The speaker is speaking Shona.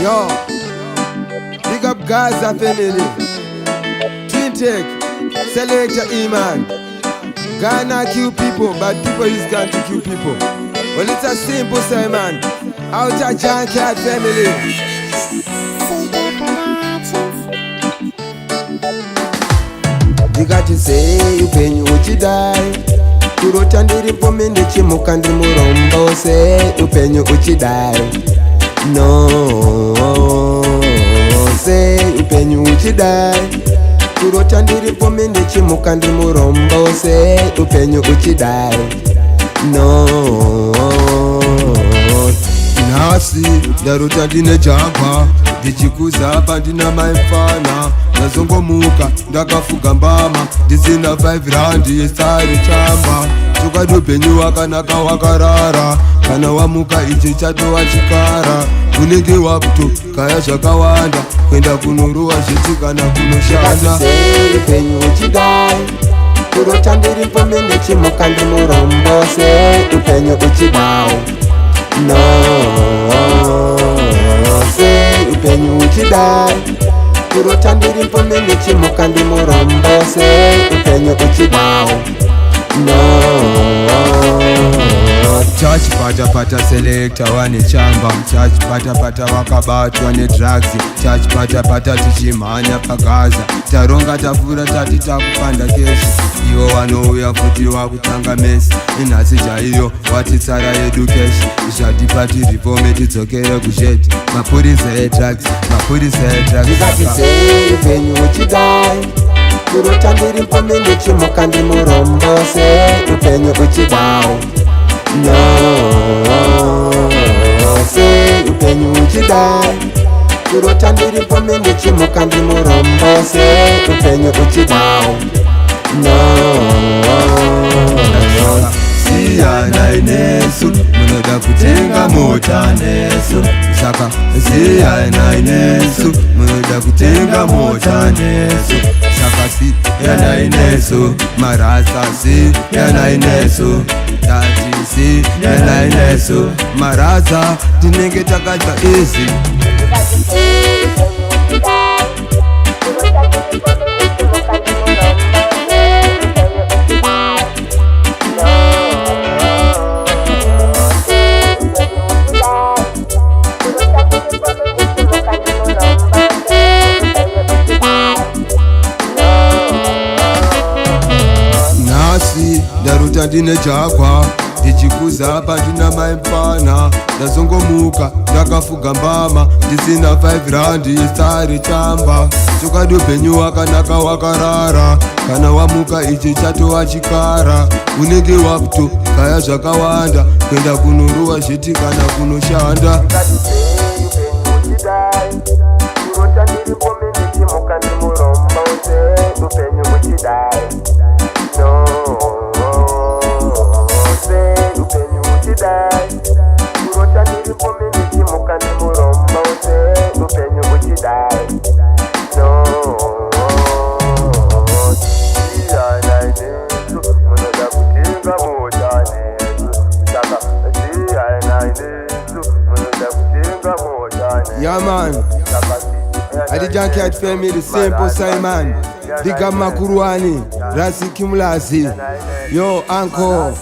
Yo, big up Gaza family. Twin Tech, Selector E-Man. Ghana kill people, but people use gun to kill people. Well, it's a simple say, man. Outer Junkyard family. You got to say you pay you what you die. Kurota ndiri pome ndichimuka ndi murombo. Say you pay you what you die. No, say you pay you what you die. Kurota ndiri pome ndichimuka ndi murombo. Say you pay you what you die. No, nasi ndarota ndine jagwa. Ndichikuza hapa ndina maifana. Nazongomuka ndakafuga mbama. Ndisina 5 rand yesari chamba. Tukadopenyuwa kanaka wakarara. Kana wamuka ichi chato wachikara. Unenge wakuto kaya zvakawanda. Kwenda kunoruwa zviti kana kunoshanda. Say upenyu uchidai. Kurota ndiri pome ndichimuka ndi murombo. Say upenyu uchidai. No, say upenyu uchidai. Kurota ndiri pome ndichimuka ndi murombo. Say upenyu uchidai. No, church pata pata selector wane chamba. Church pata pata wakabatwa ne drugs. Church pata pata tichimhanya pagaza. Taronga tafura tati takupanda keshi. Iwo wanouya futi wakutanga mesi. Inhasi chaiyo watitsara yedu keshi. Zvatipati ripome tidzokere kusheti. Mapurisa edrugs, mapurisa edrugs. Ndikati upenyu uchidai. Kurota ndiri pome ndichimuka ndi murombo. Say upenyu uchidai. No, say upenyu uchidai. Kurota ndiri pome ndichimuka ndi murombo. Say upenyu uchidai. No, siyana inesu munoda kutenga mota nesu. Saka siyana inesu munoda kutenga mota nesu. Saka siyana inesu marasa siyana inesu. Tati siyana inesu marasa tinenge takadya izi. Ndaruta ndine jagwa. Ndichikuza hapa ndina maifana. Ndazongomuka ndakafuga mbama. Ndisina 5 rand yesari chamba. Tukadopenyuwa kanaka wakarara. Kana wamuka ichi chato wachikara. Unenge wakuto kaya zvakawanda. Kwenda kunoruwa zviti kana kunoshanda. Yeah man, at the Junkyard family, simple Simon. Big up Makuruani, Rasi Kimlazi. Yo uncle,